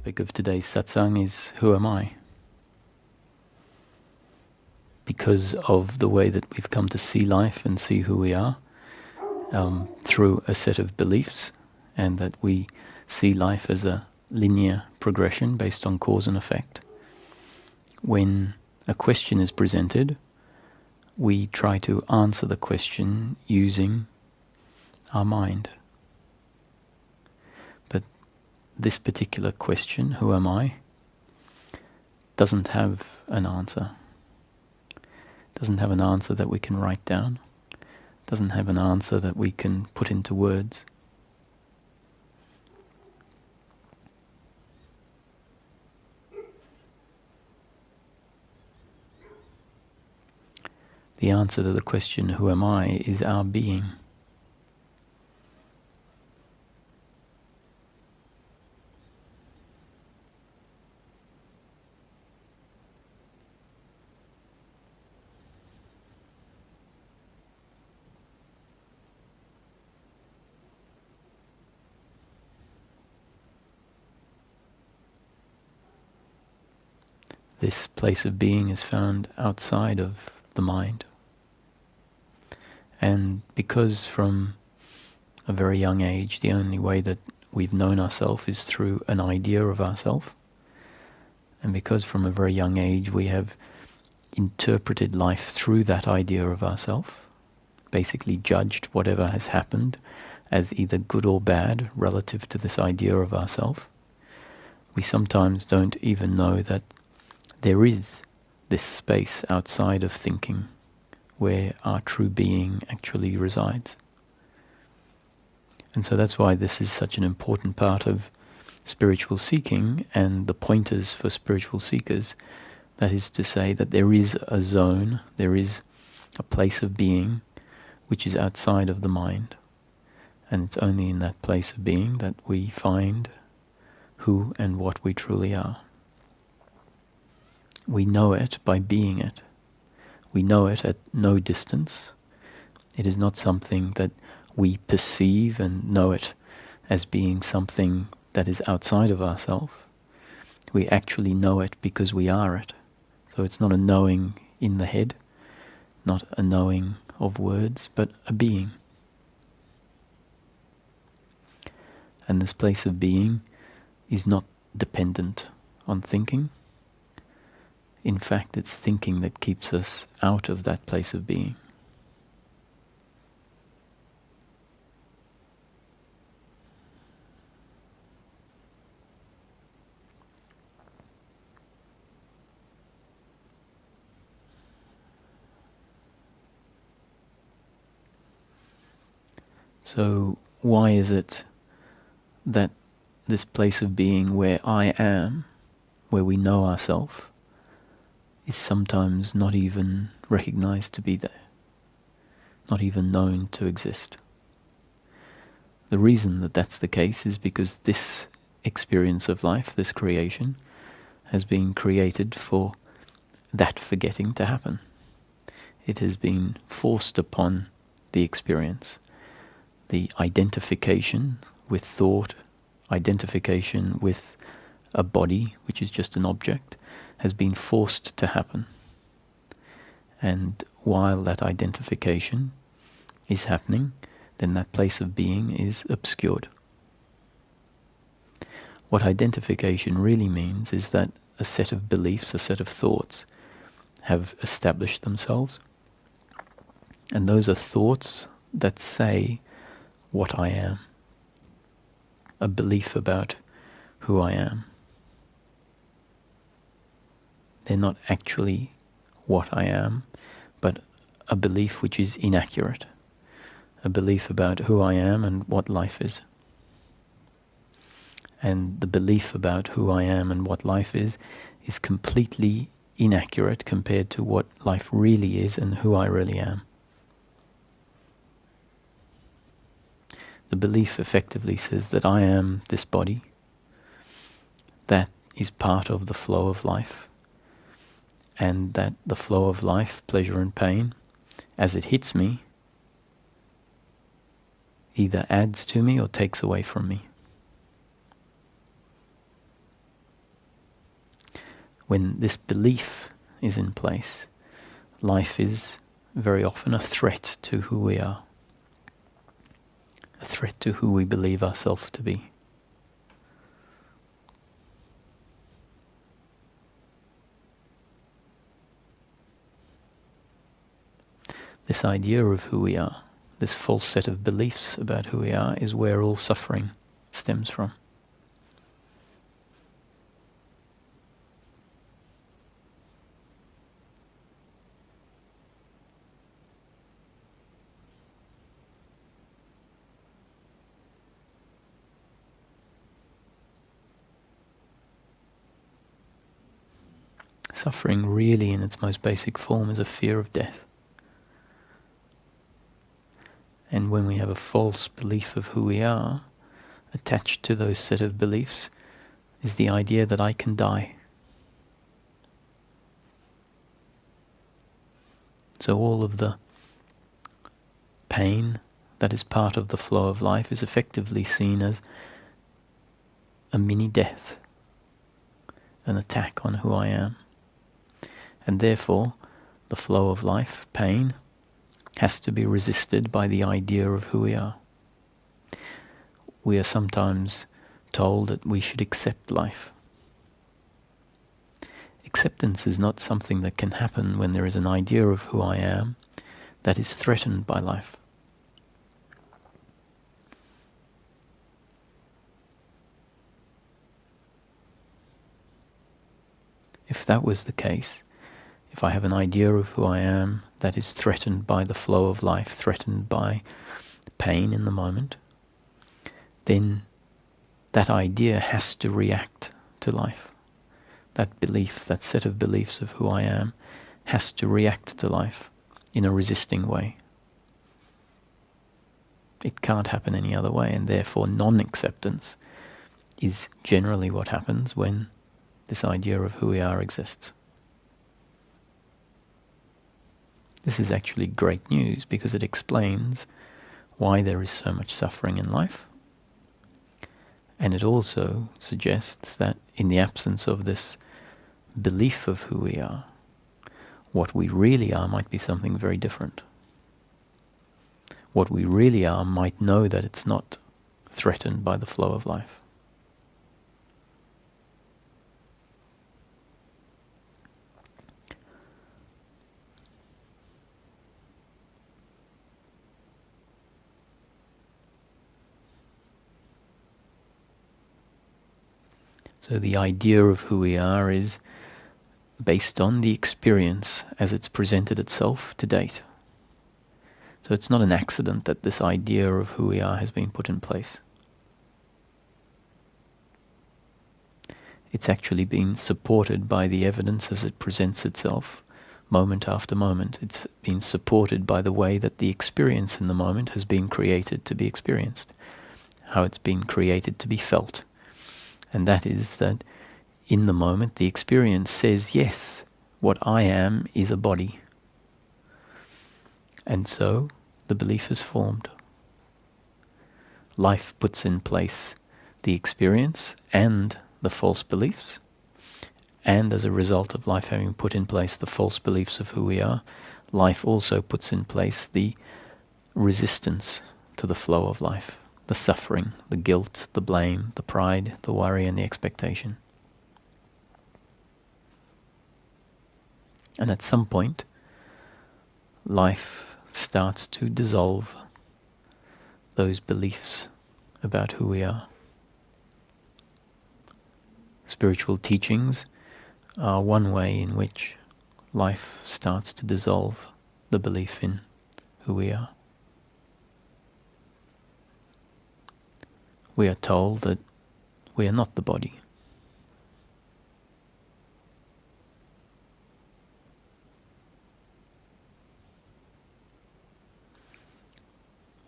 topic of today's satsang is, who am I? Because of the way that we've come to see life and see who we are through a set of beliefs, and that we see life as a linear progression based on cause and effect. When a question is presented, we try to answer the question using our mind. But this particular question, who am I, doesn't have an answer. Doesn't have an answer that we can write down. Doesn't have an answer that we can put into words. The answer to the question, who am I, is our being. This place of being is found outside of the mind. And because from a very young age, the only way that we've known ourselves is through an idea of ourselves, and because from a very young age we have interpreted life through that idea of ourselves, basically judged whatever has happened as either good or bad relative to this idea of ourselves, we sometimes don't even know that there is this space outside of thinking where our true being actually resides. And so that's why this is such an important part of spiritual seeking and the pointers for spiritual seekers. That is to say that there is a zone, there is a place of being which is outside of the mind. And it's only in that place of being that we find who and what we truly are. We know it by being it. We know it at no distance. It is not something that we perceive and know it as being something that is outside of ourselves. We actually know it because we are it. So it's not a knowing in the head, not a knowing of words, but a being. And this place of being is not dependent on thinking. In fact, it's thinking that keeps us out of that place of being. So why is it that this place of being where I am, where we know ourselves, is sometimes not even recognized to be there, not even known to exist? The reason that that's the case is because this experience of life, this creation, has been created for that forgetting to happen. It has been forced upon the experience. The identification with thought, identification with a body, which is just an object, has been forced to happen. And while that identification is happening, then that place of being is obscured. What identification really means is that a set of beliefs, a set of thoughts have established themselves. And those are thoughts that say what I am, a belief about who I am. They're not actually what I am, but a belief which is inaccurate, a belief about who I am and what life is. And the belief about who I am and what life is completely inaccurate compared to what life really is and who I really am. The belief effectively says that I am this body, that is part of the flow of life, and that the flow of life, pleasure and pain, as it hits me, either adds to me or takes away from me. when this belief is in place, life is very often a threat to who we are, a threat to who we believe ourselves to be. This idea of who we are, this false set of beliefs about who we are, is where all suffering stems from. Suffering really in its most basic form is a fear of death. And when we have a false belief of who we are, attached to those set of beliefs is the idea that I can die. So all of the pain that is part of the flow of life is effectively seen as a mini death, an attack on who I am. And therefore, the flow of life, pain, has to be resisted by the idea of who we are. We are sometimes told that we should accept life. Acceptance is not something that can happen when there is an idea of who I am that is threatened by life. If that was the case, if I have an idea of who I am that is threatened by the flow of life, threatened by pain in the moment, then that idea has to react to life. That belief, that set of beliefs of who I am, has to react to life in a resisting way. It can't happen any other way, and therefore non-acceptance is generally what happens when this idea of who we are exists. This is actually great news because it explains why there is so much suffering in life. And it also suggests that in the absence of this belief of who we are, what we really are might be something very different. What we really are might know that it's not threatened by the flow of life. So the idea of who we are is based on the experience as it's presented itself to date. So it's not an accident that this idea of who we are has been put in place. It's actually been supported by the evidence as it presents itself moment after moment. It's been supported by the way that the experience in the moment has been created to be experienced, how it's been created to be felt. And that is that in the moment the experience says, yes, what I am is a body. And so the belief is formed. Life puts in place the experience and the false beliefs. And as a result of life having put in place the false beliefs of who we are, life also puts in place the resistance to the flow of life. The suffering, the guilt, the blame, the pride, the worry, and the expectation. And at some point, life starts to dissolve those beliefs about who we are. Spiritual teachings are one way in which life starts to dissolve the belief in who we are. We are told that we are not the body.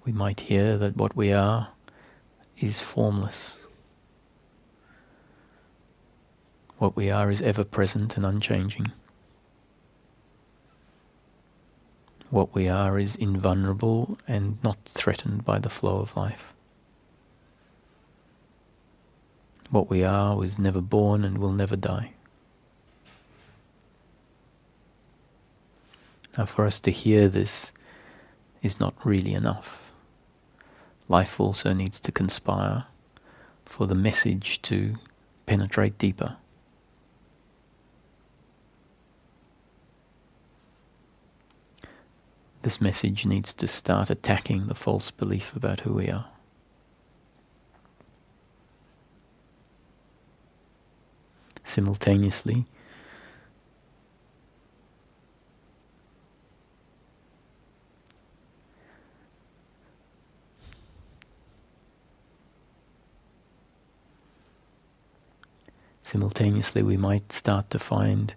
We might hear that what we are is formless. What we are is ever present and unchanging. What we are is invulnerable and not threatened by the flow of life. What we are was never born and will never die. Now, for us to hear this is not really enough. Life also needs to conspire for the message to penetrate deeper. This message needs to start attacking the false belief about who we are. Simultaneously, we might start to find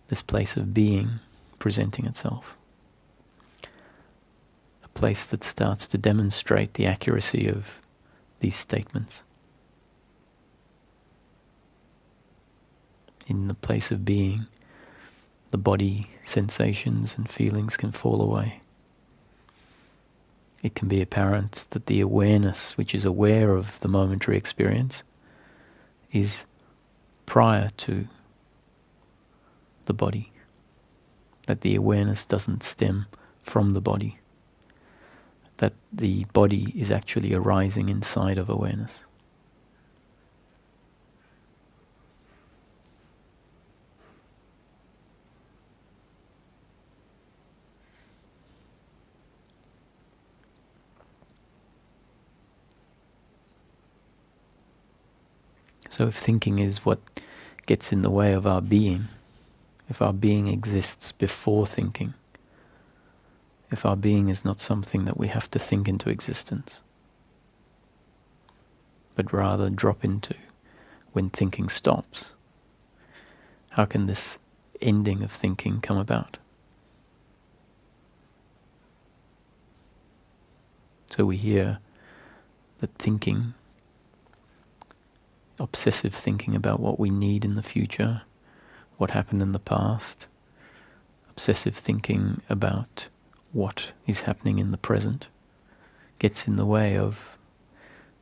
this place of being presenting itself. A place that starts to demonstrate the accuracy of these statements. In the place of being, the body sensations and feelings can fall away. It can be apparent that the awareness, which is aware of the momentary experience, is prior to the body. That the awareness doesn't stem from the body. That the body is actually arising inside of awareness. So if thinking is what gets in the way of our being, if our being exists before thinking, if our being is not something that we have to think into existence, but rather drop into when thinking stops, how can this ending of thinking come about? So we hear that thinking, obsessive thinking about what we need in the future, what happened in the past, obsessive thinking about what is happening in the present, gets in the way of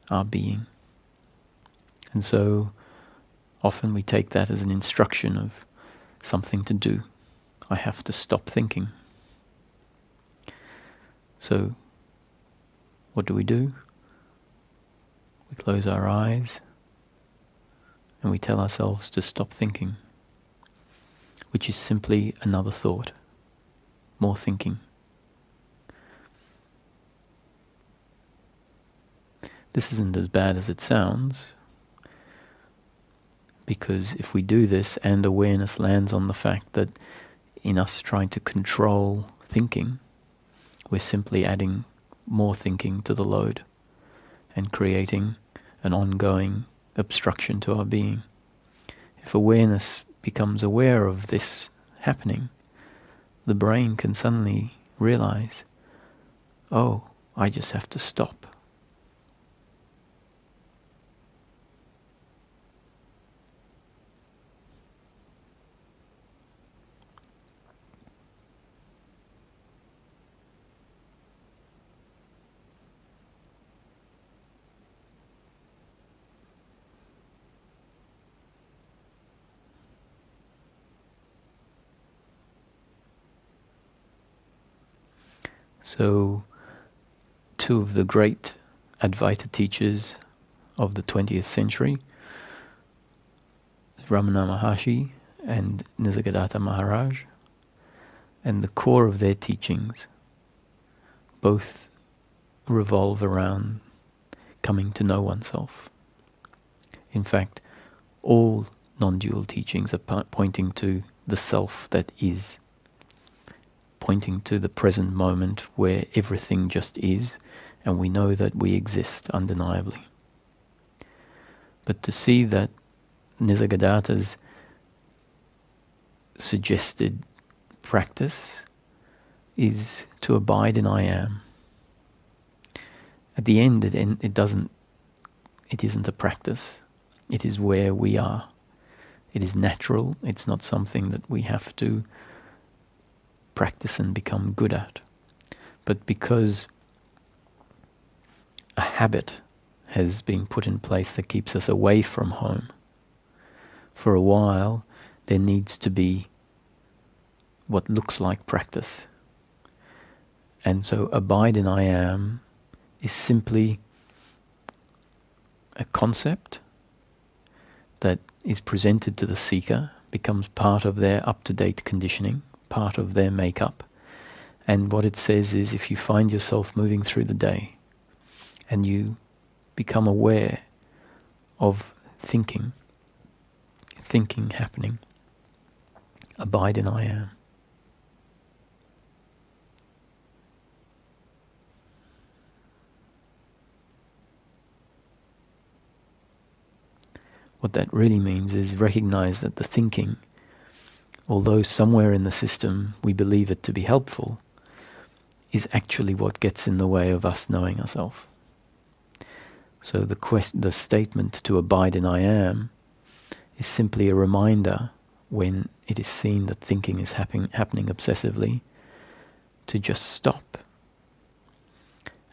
our being. And so often we take that as an instruction of something to do. I have to stop thinking. So what do? We close our eyes and we tell ourselves to stop thinking, which is simply another thought, more thinking. This isn't as bad as it sounds, because if we do this and awareness lands on the fact that in us trying to control thinking, we're simply adding more thinking to the load and creating an ongoing obstruction to our being. If awareness becomes aware of this happening, the brain can suddenly realize, oh, I just have to stop. So, two of the great Advaita teachers of the 20th century, Ramana Maharshi and Nisargadatta Maharaj, and the core of their teachings both revolve around coming to know oneself. In fact, all non-dual teachings are pointing to the self that is, pointing to the present moment where everything just is, and we know that we exist undeniably. But to see that Nisargadatta's suggested practice is to abide in I am. At the end, it isn't a practice. It is where we are. It is natural. It's not something that we have to practice and become good at. But because a habit has been put in place that keeps us away from home, for a while there needs to be what looks like practice. And so abide in I am is simply a concept that is presented to the seeker, becomes part of their up-to-date conditioning, part of their makeup. And what it says is, if you find yourself moving through the day and you become aware of thinking happening, abide in I am. What that really means is recognize that the thinking, although somewhere in the system we believe it to be helpful, is actually what gets in the way of us knowing ourselves. So the statement to abide in I am is simply a reminder, when it is seen that thinking is happening obsessively, to just stop.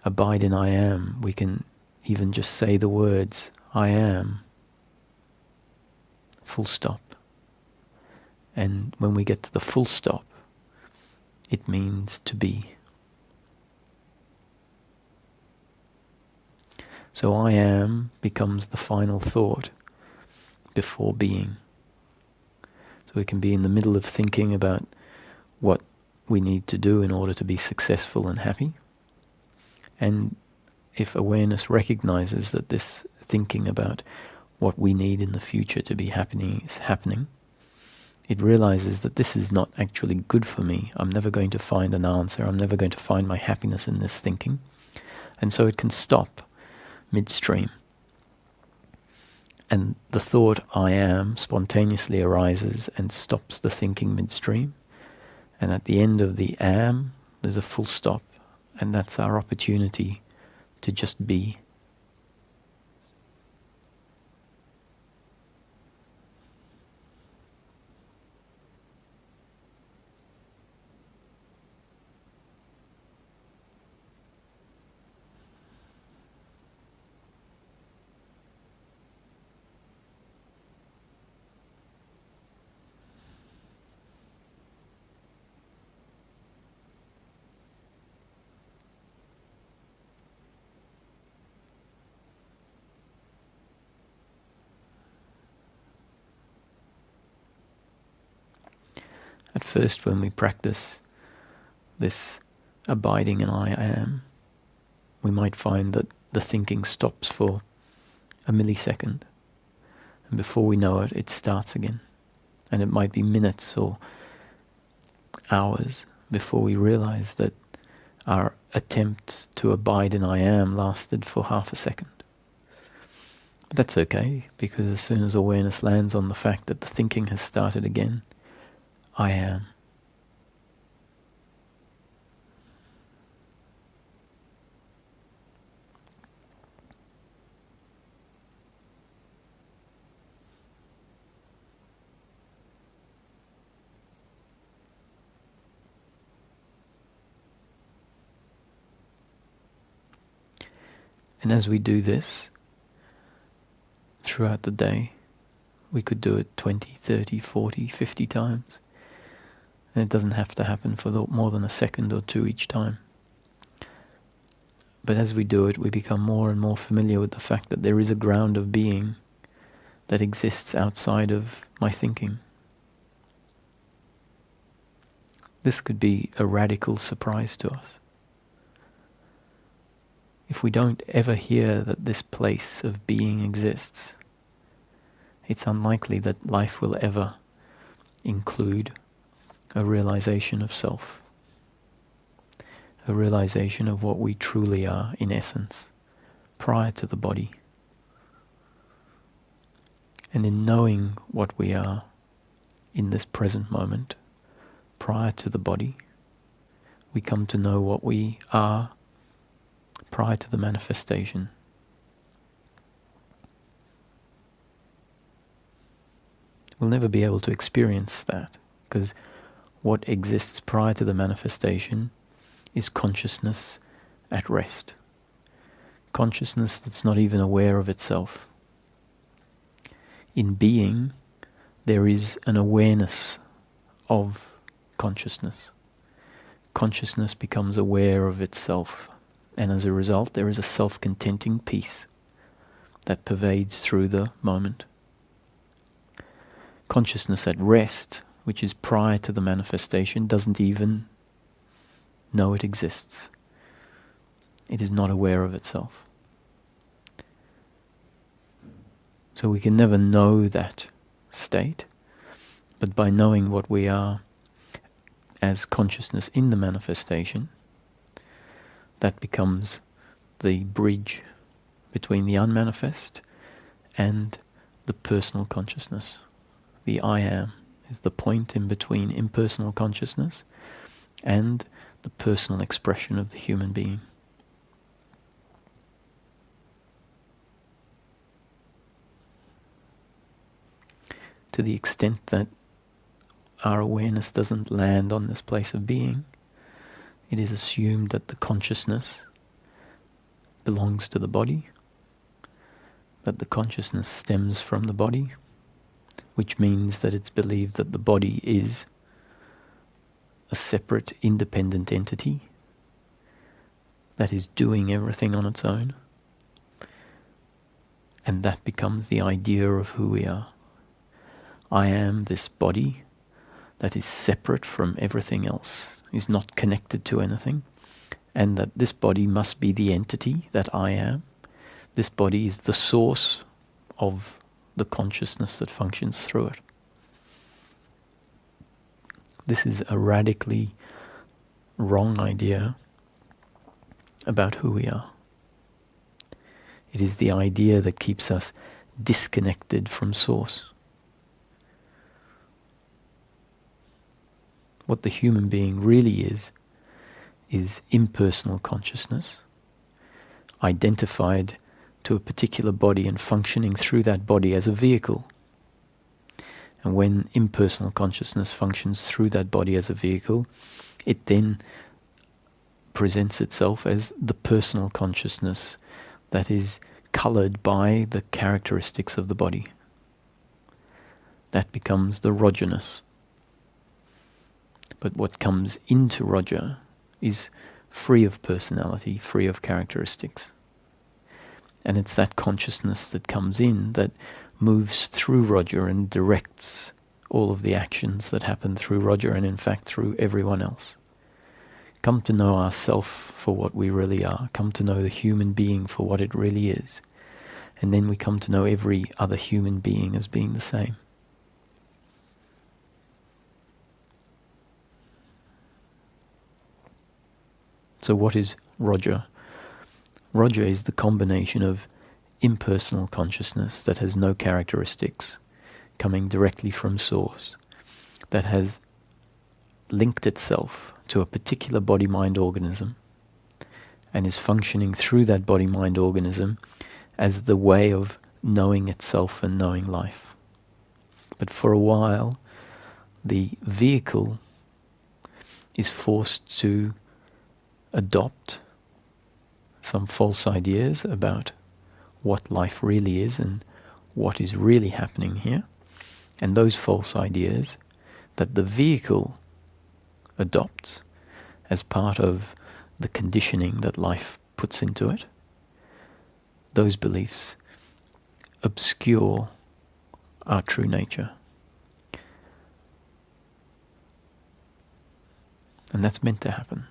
Abide in I am. We can even just say the words, I am, full stop. And when we get to the full stop, it means to be. So I am becomes the final thought before being. So we can be in the middle of thinking about what we need to do in order to be successful and happy. And if awareness recognizes that this thinking about what we need in the future to be happening is happening, it realizes that this is not actually good for me. I'm never going to find an answer. I'm never going to find my happiness in this thinking. And so it can stop midstream. And the thought I am spontaneously arises and stops the thinking midstream. And at the end of the am, there's a full stop. And that's our opportunity to just be. At first, when we practice this abiding in I am, we might find that the thinking stops for a millisecond. And before we know it, it starts again. And it might be minutes or hours before we realize that our attempt to abide in I am lasted for half a second. But that's okay, because as soon as awareness lands on the fact that the thinking has started again, I am. And as we do this throughout the day, we could do it 20, 30, 40, 50 times. And it doesn't have to happen for more than a second or two each time. But as we do it, we become more and more familiar with the fact that there is a ground of being that exists outside of my thinking. This could be a radical surprise to us. If we don't ever hear that this place of being exists, it's unlikely that life will ever include a realization of self, a realization of what we truly are in essence, prior to the body. And in knowing what we are in this present moment, prior to the body, we come to know what we are prior to the manifestation. We'll never be able to experience that, because what exists prior to the manifestation is consciousness at rest. Consciousness that's not even aware of itself. In being, there is an awareness of consciousness. consciousness becomes aware of itself, and as a result there is a self-contenting peace that pervades through the moment. Consciousness at rest, which is prior to the manifestation, doesn't even know it exists. It is not aware of itself. So we can never know that state, but by knowing what we are as consciousness in the manifestation, that becomes the bridge between the unmanifest and the personal consciousness. The I am is the point in between impersonal consciousness and the personal expression of the human being. To the extent that our awareness doesn't land on this place of being, it is assumed that the consciousness belongs to the body, that the consciousness stems from the body, which means that it's believed that the body is a separate, independent entity that is doing everything on its own, and that becomes the idea of who we are. I am this body that is separate from everything else, is not connected to anything, and that this body must be the entity that I am. This body is the source of the consciousness that functions through it. This is a radically wrong idea about who we are. It is the idea that keeps us disconnected from source. What the human being really is impersonal consciousness, identified to a particular body and functioning through that body as a vehicle. And when impersonal consciousness functions through that body as a vehicle, it then presents itself as the personal consciousness that is colored by the characteristics of the body. That becomes the Roger-ness. But what comes into Roger is free of personality, free of characteristics. And it's that consciousness that comes in that moves through Roger and directs all of the actions that happen through Roger and in fact through everyone else. Come to know ourself for what we really are. Come to know the human being for what it really is. And then we come to know every other human being as being the same. So what is Roger? Roger is the combination of impersonal consciousness that has no characteristics, coming directly from source, that has linked itself to a particular body-mind organism and is functioning through that body-mind organism as the way of knowing itself and knowing life. But for a while, the vehicle is forced to adopt some false ideas about what life really is and what is really happening here. And those false ideas that the vehicle adopts as part of the conditioning that life puts into it, those beliefs obscure our true nature. And that's meant to happen.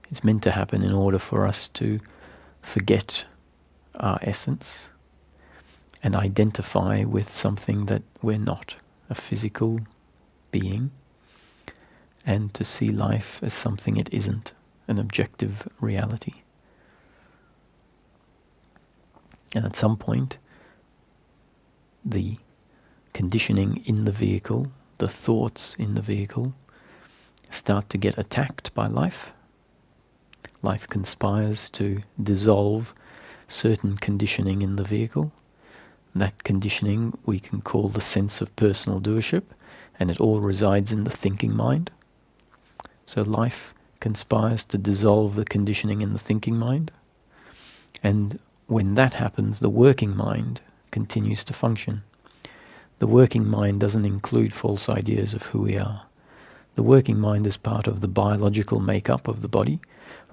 It's meant to happen in order for us to forget our essence and identify with something that we're not, a physical being, and to see life as something it isn't, an objective reality. And at some point, the conditioning in the vehicle, the thoughts in the vehicle, start to get attacked by life. Life conspires to dissolve certain conditioning in the vehicle. That conditioning we can call the sense of personal doership, and it all resides in the thinking mind. So life conspires to dissolve the conditioning in the thinking mind. And when that happens, the working mind continues to function. The working mind doesn't include false ideas of who we are. The working mind is part of the biological makeup of the body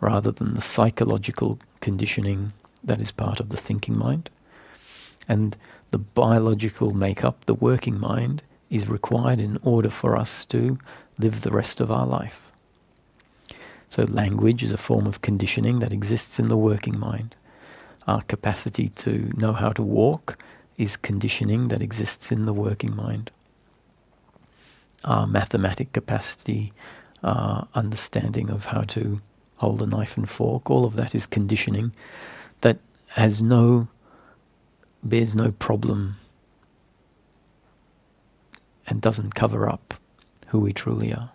rather than the psychological conditioning that is part of the thinking mind. And the biological makeup, the working mind, is required in order for us to live the rest of our life. So language is a form of conditioning that exists in the working mind. Our capacity to know how to walk is conditioning that exists in the working mind. Our mathematic capacity, our understanding of how to hold a knife and fork, all of that is conditioning that bears no problem and doesn't cover up who we truly are.